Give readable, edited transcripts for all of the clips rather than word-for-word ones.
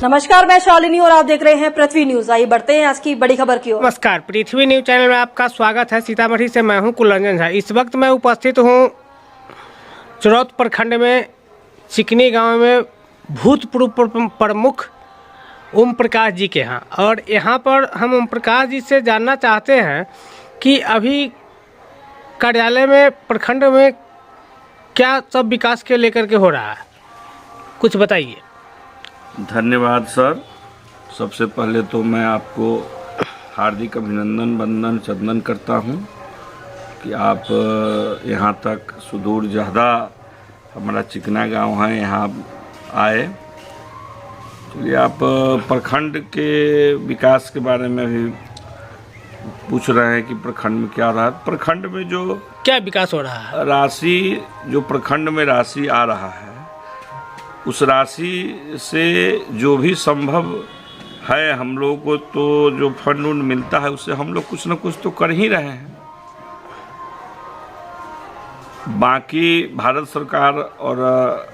नमस्कार, मैं शालिनी और आप देख रहे हैं पृथ्वी न्यूज। आइए बढ़ते हैं आज की बड़ी खबर की ओर। नमस्कार, पृथ्वी न्यूज चैनल में आपका स्वागत है। सीतामढ़ी से मैं हूं कुलरंजन झा। इस वक्त मैं उपस्थित हूं चरौत प्रखंड में चिकनी गांव में भूतपूर्व प्रमुख ओम प्रकाश जी के यहाँ, और यहाँ पर हम ओम प्रकाश जी से जानना चाहते हैं कि अभी कार्यालय में प्रखंड में क्या सब विकास के लेकर के हो रहा है, कुछ बताइए। धन्यवाद सर। सबसे पहले तो मैं आपको हार्दिक अभिनंदन वंदन चंदन करता हूं कि आप यहां तक सुदूर ज़्यादा हमारा चिकना गांव है, यहां आए। चलिए, आप प्रखंड के विकास के बारे में भी पूछ रहे हैं कि प्रखंड में क्या रहा है। प्रखंड में जो क्या विकास हो रहा है, राशि जो प्रखंड में राशि आ रहा है, उस राशि से जो भी संभव है हम लोगों को, तो जो फंड उंड मिलता है उससे हम लोग कुछ न कुछ तो कर ही रहे हैं। बाकी भारत सरकार और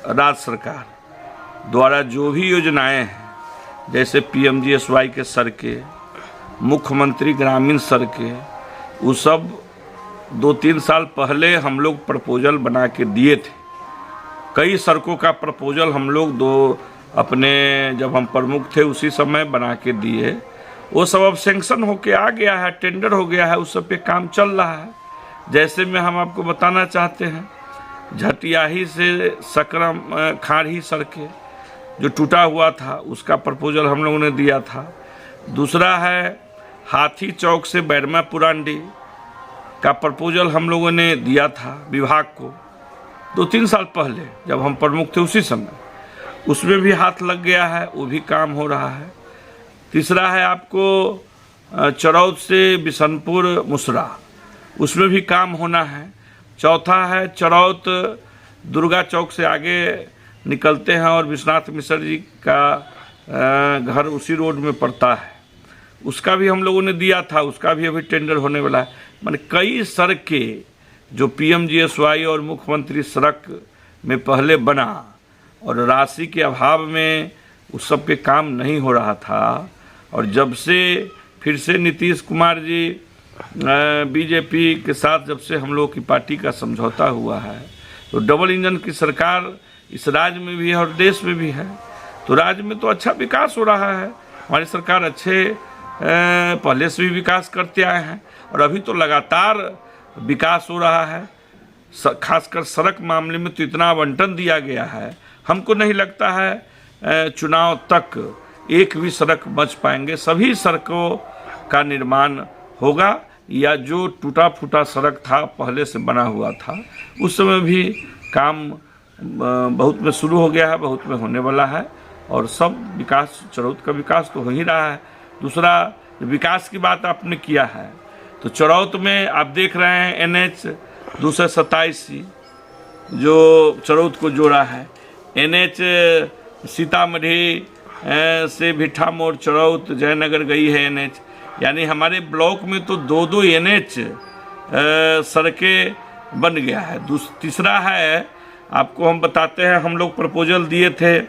राज्य सरकार द्वारा जो भी योजनाएं हैं, जैसे PMGSY के सर के, मुख्यमंत्री ग्रामीण सर के, वो सब 2-3 साल पहले हम लोग प्रपोजल बना के दिए थे। कई सड़कों का प्रपोजल हम लोग अपने जब हम प्रमुख थे उसी समय बना के दिए। वो सब अब सैंक्शन होके आ गया है, टेंडर हो गया है, उस सब पे काम चल रहा है। जैसे में हम आपको बताना चाहते हैं, झटियाही से सकरम खारही सड़कें जो टूटा हुआ था, उसका प्रपोजल हम लोगों ने दिया था। दूसरा है हाथी चौक से बैरमा पुरांडी का प्रपोजल हम लोगों ने दिया था विभाग को 2-3 साल पहले जब हम प्रमुख थे उसी समय। उसमें भी हाथ लग गया है, वो भी काम हो रहा है। तीसरा है आपको चरौत से बिशनपुर मुसरा, उसमें भी काम होना है। चौथा है चरौत दुर्गा चौक से आगे निकलते हैं और विश्वनाथ मिश्र जी का घर उसी रोड में पड़ता है, उसका भी हम लोगों ने दिया था, उसका भी अभी टेंडर होने वाला है। माने कई सड़कें जो PMGSY और मुख्यमंत्री सड़क में पहले बना और राशि के अभाव में उस सब पे काम नहीं हो रहा था, और जब से फिर से नीतीश कुमार जी BJP के साथ जब से हम लोग की पार्टी का समझौता हुआ है, तो डबल इंजन की सरकार इस राज्य में भी है और देश में भी है। तो राज्य में तो अच्छा विकास हो रहा है, हमारी सरकार अच्छे पहले से भी विकास करते आए हैं और अभी तो लगातार विकास हो रहा है। खासकर सड़क मामले में तो इतना आवंटन दिया गया है, हमको नहीं लगता है चुनाव तक एक भी सड़क बच पाएंगे। सभी सड़कों का निर्माण होगा, या जो टूटा फूटा सड़क था पहले से बना हुआ था उस समय भी काम बहुत में शुरू हो गया है, बहुत में होने वाला है, और सब विकास चरौत का विकास तो हो ही रहा है। दूसरा विकास की बात आपने किया है, तो चरौत में आप देख रहे हैं NH 227 जो चरौत को जोड़ा है। NH सीतामढ़ी से भिट्ठा मोड़ चरौत जयनगर गई है NH, यानी हमारे ब्लॉक में तो 2-2 NH सड़कें बन गया है। तीसरा है आपको हम बताते हैं, हम लोग प्रपोजल दिए थे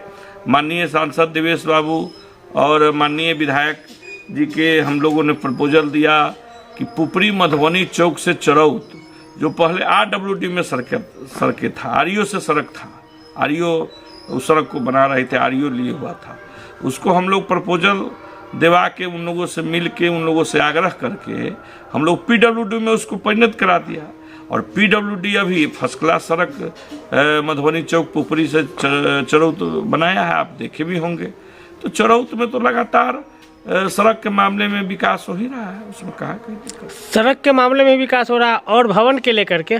माननीय सांसद देवेश बाबू और माननीय विधायक जी के, हम लोगों ने प्रपोजल दिया कि पुपरी मधुबनी चौक से चरौत, जो पहले RWD में सड़कें था, REO से सड़क था, REO उस सड़क को बना रहे थे, REO लिए हुआ था, उसको हम लोग प्रपोजल दिवा के उन लोगों से मिल के, उन लोगों से आग्रह करके हम लोग PWD में उसको परिणत करा दिया। और PWD अभी फर्स्ट क्लास सड़क मधुबनी चौक पुपरी से चरौत बनाया है, आप देखे भी होंगे। तो चरौत में तो लगातार सड़क के मामले में विकास हो ही रहा है, उसमें कहाँ कहीं दिक्कत। सड़क के मामले में विकास हो रहा है, और भवन के लेकर के।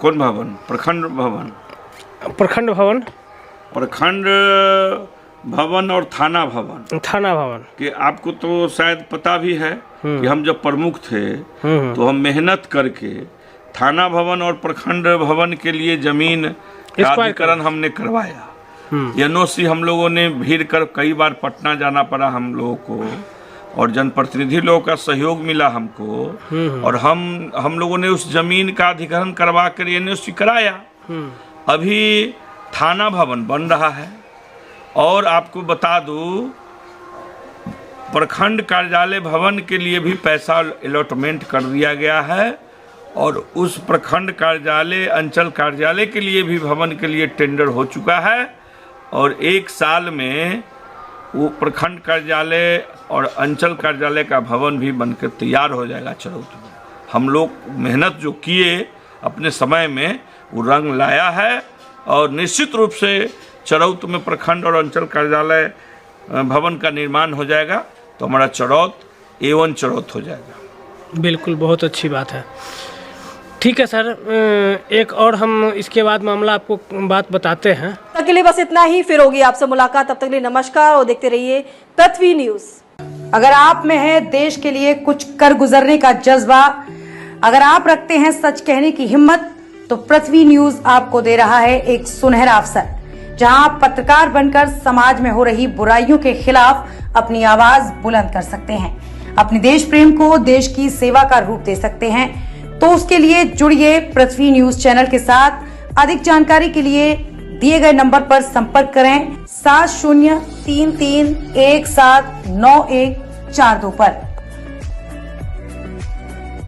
कौन भवन? प्रखंड भवन। प्रखंड भवन, प्रखंड भवन और थाना भवन। थाना भवन कि आपको तो शायद पता भी है कि हम जब प्रमुख थे तो हम मेहनत करके थाना भवन और प्रखंड भवन के लिए जमीन का अधिग्रहण हमने करवाया। NOC हम लोगों ने भीड़ कर, कई बार पटना जाना पड़ा हम लोगों को, और जनप्रतिनिधि लोगों का सहयोग मिला हमको, और हम लोगों ने उस जमीन का अधिग्रहण करवा कर NOC कराया। अभी थाना भवन बन रहा है और आपको बता दूं, प्रखंड कार्यालय भवन के लिए भी पैसा अलॉटमेंट कर दिया गया है और उस प्रखंड कार्यालय अंचल कार्यालय के लिए भी भवन के लिए टेंडर हो चुका है और 1 साल में वो प्रखंड कार्यालय और अंचल कार्यालय का भवन भी बनकर तैयार हो जाएगा चरौत में। हम लोग मेहनत जो किए अपने समय में वो रंग लाया है और निश्चित रूप से चरौत में प्रखंड और अंचल कार्यालय भवन का निर्माण हो जाएगा तो हमारा चरौत A1 चरौत हो जाएगा। बिल्कुल, बहुत अच्छी बात है। ठीक है सर, एक और हम इसके बाद मामला आपको बात बताते हैं। तब तक के लिए बस इतना ही, फिर होगी आपसे मुलाकात। तब तक के लिए नमस्कार और देखते रहिए पृथ्वी न्यूज। अगर आप में है देश के लिए कुछ कर गुजरने का जज्बा, अगर आप रखते हैं सच कहने की हिम्मत, तो पृथ्वी न्यूज आपको दे रहा है एक सुनहरा अवसर, जहां आप पत्रकार बनकर समाज में हो रही बुराइयों के खिलाफ अपनी आवाज बुलंद कर सकते हैं, अपने देश प्रेम को देश की सेवा का रूप दे सकते हैं। तो उसके लिए जुड़िए पृथ्वी न्यूज चैनल के साथ। अधिक जानकारी के लिए दिए गए नंबर पर संपर्क करें 7033179142 पर।